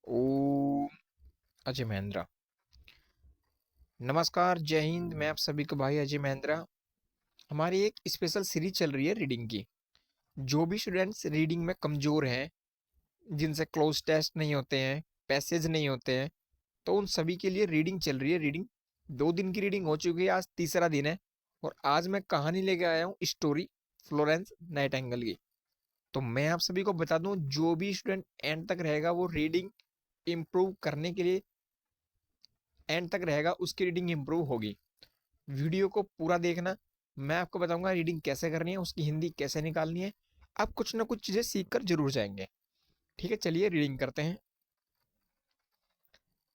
ओ अजय महेंद्रा। नमस्कार, जय हिंद। मैं आप सभी को भाई अजय महेंद्रा। हमारी एक स्पेशल सीरीज चल रही है रीडिंग की। जो भी स्टूडेंट्स रीडिंग में कमजोर हैं, जिनसे क्लोज टेस्ट नहीं होते हैं, पैसेज नहीं होते हैं, तो उन सभी के लिए रीडिंग चल रही है। रीडिंग 2 दिन की रीडिंग हो चुकी है, आज तीसरा दिन है। और आज मैं कहानी लेके आया हूँ, स्टोरी फ्लोरेंस नाइटिंगेल की। तो मैं आप सभी को बता दूं, जो भी स्टूडेंट एंड तक रहेगा वो रीडिंग इम्प्रूव करने के लिए एंड तक रहेगा, उसकी रीडिंग इंप्रूव होगी। वीडियो को पूरा देखना। मैं आपको बताऊंगा रीडिंग कैसे करनी है, उसकी हिंदी कैसे निकालनी है। आप कुछ ना कुछ चीजें सीख कर जरूर जाएंगे। ठीक है, चलिए रीडिंग करते हैं।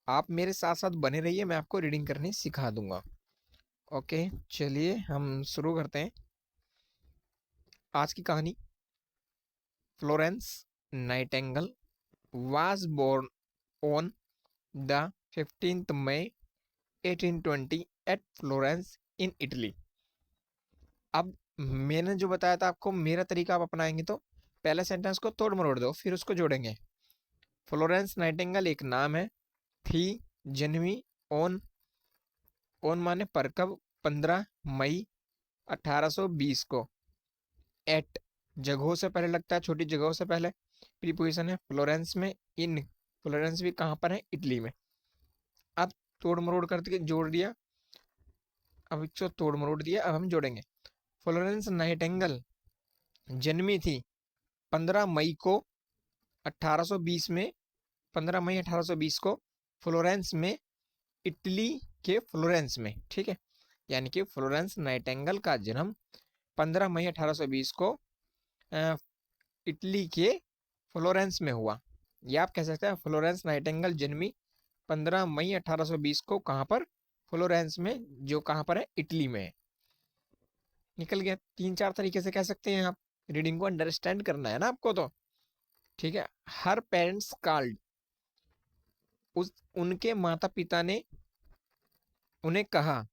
आप मेरे साथ साथ बने रहिए, मैं आपको रीडिंग करनी सिखा दूंगा। ओके, चलिए हम शुरू करते हैं आज की कहानी। Florence Nightingale was born on the 15th May 1820 at Florence in Italy. अब मैंने जो बताया था आपको, मेरा तरीका आप अपनाएंगे तो पहले सेंटेंस को तोड़ मरोड़ दो, फिर उसको जोड़ेंगे। फ्लोरेंस नाइटिंगेल एक नाम है। थी जन्मी ऑन, ऑन माने पर, कब? 15 मई 1820 को। एट, जगहों से पहले लगता है, छोटी जगहों से पहले प्रीपोजिशन है। फ्लोरेंस में। इन, फ्लोरेंस भी कहाँ पर है? इटली में। अब तोड़ मरोड़ करके जोड़ दिया। अब इसको तोड़ मरोड़ दिया, अब हम जोड़ेंगे। फ्लोरेंस नाइटिंगेल जन्मी थी 15 मई को 1820 में। 15 मई 1820 को फ्लोरेंस में, इटली के फ्लोरेंस में। ठीक है, यानी कि फ्लोरेंस नाइटिंगेल का जन्म 15 मई 1820 को इटली के फ्लोरेंस में हुआ। या आप कह सकते हैं फ्लोरेंस नाइटिंगेल जन्मी 15 मई 1820 को। कहाँ पर? फ्लोरेंस में, जो कहाँ पर है? इटली में है। निकल गया। 3-4 तरीके से कह सकते हैं आप। रीडिंग को अंडरस्टैंड करना है ना आपको तो। ठीक है। हर पेरेंट्स कॉल्ड, उस उनके माता पिता ने उन्हें कहा।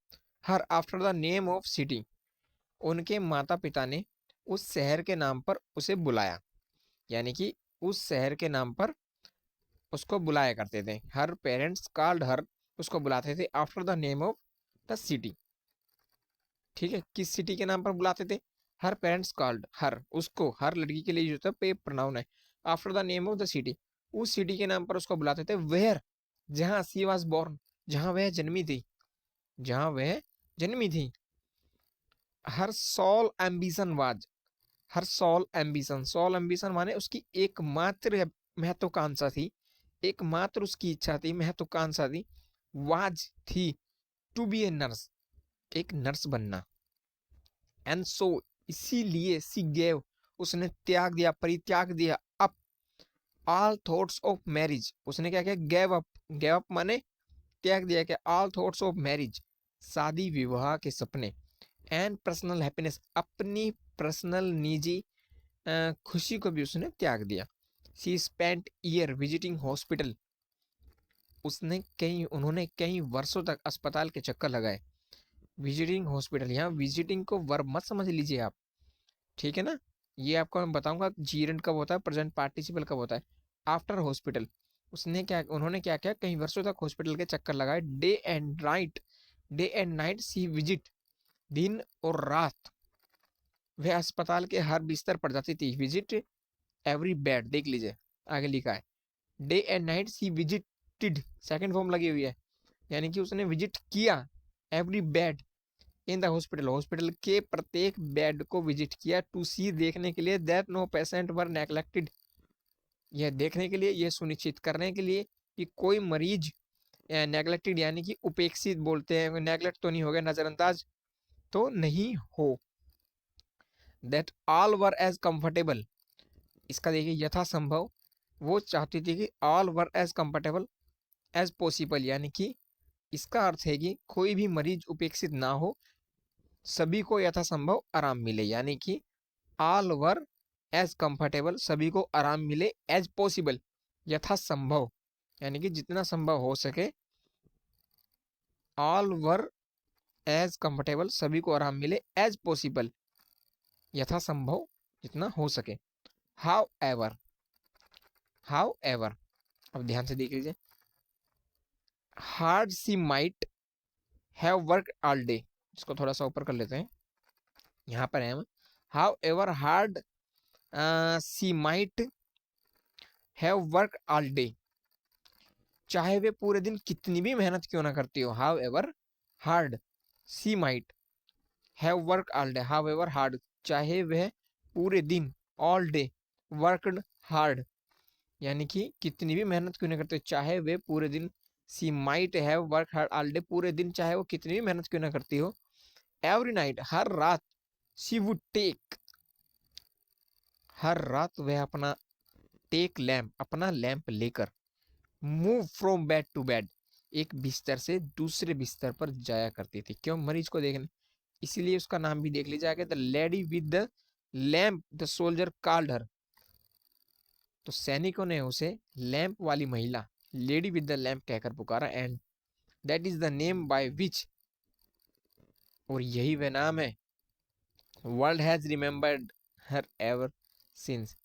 Her after the name of city, उनके माता पिता ने उस शहर के नाम पर उसे बुलाया। यानी कि उस शहर के नाम पर उसको बुलाया करते थे। हर पेरेंट्स कॉल्ड हर, उसको बुलाते थे after the name of the city. ठीक है, किस सिटी के नाम पर बुलाते थे? हर पेरेंट्स कॉल्ड हर, उसको, हर लड़की के लिए जो था पे प्रोनाउन है। After the name of the city, उस सिटी के नाम पर उसको बुलाते थे। वेयर, जहां सी वाज बोर्न, जहां वह जन्मी थी, जहां वह जन्मी थी। Her sole ambition was, her sole ambition, sole ambition माने उसकी एकमात्र महत्वाकांक्षा थी, एकमात्र उसकी इच्छा थी, महत्वाकांक्षा थी। वाज थी, टू बी ए नर्स, एक नर्स बनना। एंड सो, इसीलिए, सी गेव, उसने त्याग दिया, परित्याग दिया, up all thoughts of marriage, उसने क्या किया? गेव अप, गेव अप माने त्याग दिया कि ऑल थॉट्स ऑफ मैरिज, शादी विवाह के सपने। एंड पर्सनल हैप्पीनेस, अपनी पर्सनल निजी खुशी को भी उसने त्याग दिया। She spent year visiting hospital, उसने कई उन्होंने कई वर्षों तक अस्पताल के चक्कर लगाए। विजिटिंग हॉस्पिटल, यहाँ विजिटिंग को वर्ब मत समझ लीजिए आप। ठीक है ना, ये आपको मैं बताऊंगा जीरेंट कब होता है, प्रेजेंट पार्टिसिपल कब होता है। आफ्टर हॉस्पिटल, उसने क्या, उन्होंने क्या किया? कई वर्षों तक हॉस्पिटल के चक्कर लगाए। Day and night, day and night she visit, दिन और रात वह अस्पताल के हर बिस्तर पर जाती थी। विजिट एवरी बेड, देख लीजिए आगे लिखा है। Day and night she visited, second form लगी हुई है, यानी कि उसने विजिट किया। Every bed in the hospital, hospital के प्रत्येक बेड को विजिट किया। टू सी, देखने के लिए। That no patient were neglected, यह देखने के लिए, यह सुनिश्चित करने के लिए कि कोई मरीज नेग्लेक्टेड यानी कि उपेक्षित बोलते हैं, नेग्लेक्ट तो नहीं हो गया, नजरअंदाज तो नहीं हो। That all were as comfortable, इसका देखिए यथासंभव, वो चाहती थी कि all were as comfortable as possible, यानी कि इसका अर्थ है कि कोई भी मरीज उपेक्षित ना हो, सभी को यथासंभव आराम मिले। यानी कि ऑल वर एज कंफर्टेबल, सभी को आराम मिले। एज पॉसिबल, यथासंभव, यानी कि जितना संभव हो सके। ऑल वर एज कंफर्टेबल, सभी को आराम मिले। एज पॉसिबल, यथासंभव, जितना हो सके। हाउ एवर, हाउ एवर, अब ध्यान से देख लीजिए, hard she might have work all day, इसको थोड़ा सा ऊपर कर लेते हैं, यहाँ पर है हम, however hard she might have work all day, चाहे वे पूरे दिन कितनी भी मेहनत क्यों ना करती हो, however hard she might have work all day, however hard, चाहे वह पूरे दिन, ऑल डे वर्कड हार्ड, यानी कि कितनी भी मेहनत क्यों ना करते हो, चाहे वे पूरे दिन, she might have work hard all day, पूरे दिन चाहे वो कितनी भी मेहनत क्यों ना करती हो, एवरी नाइट हर रात, शी वुड टेक, हर रात वह अपना, टेक लैम्प अपना लैंप लेकर, move from bed to bed, एक बिस्तर से दूसरे बिस्तर पर जाया करती थी, क्यों, मरीज को देखने, इसीलिए उसका नाम भी देख लीजिए आगे, the lady with the lamp the soldier called हर, तो सैनिकों ने उसे लैंप वाली महिला, लेडी विद द लैंप कहकर पुकारा, and that is the name by which, और यही वह नाम है, world has remembered her ever since,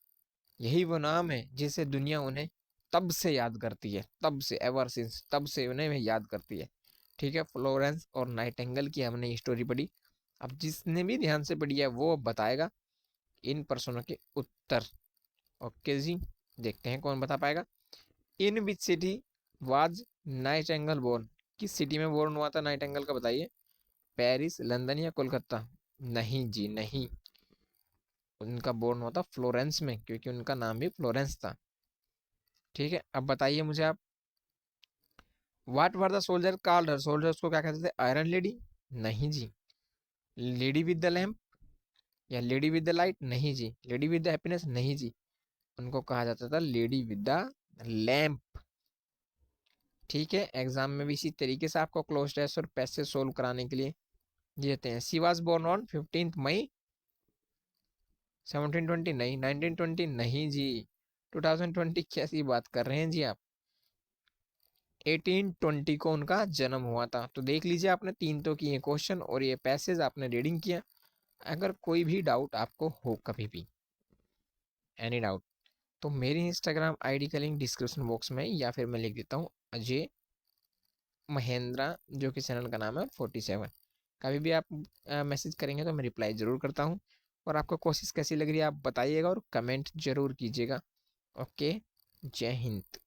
यही वो नाम है जिसे दुनिया उन्हें तब से याद करती है, तब से, एवर सिंस, तब से उन्हें वह याद करती है। ठीक है, फ्लोरेंस और नाइटिंगेल की हमने स्टोरी पढ़ी। अब जिसने भी ध्यान से पढ़ी है वो बताएगा इन प्रश्नों के उत्तर। ओके जी, देखते हैं कौन बता पाएगा। In which city was Nightingale born, किस सिटी में बोर्न हुआ था नाइटिंगेल का, बताइए। पेरिस, लंदन या कोलकाता? नहीं जी नहीं, उनका बोर्न हुआ था फ्लोरेंस में, क्योंकि उनका नाम भी फ्लोरेंस था। ठीक है, अब बताइए मुझे आप, what were the soldier called her, soldiers को क्या कहते थे, आयरन लेडी? नहीं जी। लेडी विद द लैम्प या लेडी विद द लाइट? नहीं जी। Lady with the happiness? नहीं जी। उनको कहा जाता था लेडी विद द लैम्प। ठीक है, एग्जाम में भी इसी तरीके से आपको क्लोज टेस्ट और पैसेज सोल्व कराने के लिए देते हैं। शी वाज बोर्न ऑन 15 मई 1720, नहीं। 1920? नहीं जी। 2020 कैसी बात कर रहे हैं जी आप, 1820 को उनका जन्म हुआ था। तो देख लीजिए, आपने 3 तो किए क्वेश्चन और ये पैसेज आपने रीडिंग किया। अगर कोई भी डाउट आपको हो कभी भी, एनी डाउट, तो मेरी इंस्टाग्राम आईडी का लिंक डिस्क्रिप्शन बॉक्स में, या फिर मैं लिख देता हूँ अजय महेंद्रा, जो कि चैनल का नाम है 47। कभी भी आप मैसेज करेंगे तो मैं रिप्लाई ज़रूर करता हूँ। और आपको कोशिश कैसी लग रही है आप बताइएगा और कमेंट जरूर कीजिएगा। ओके, जय हिंद।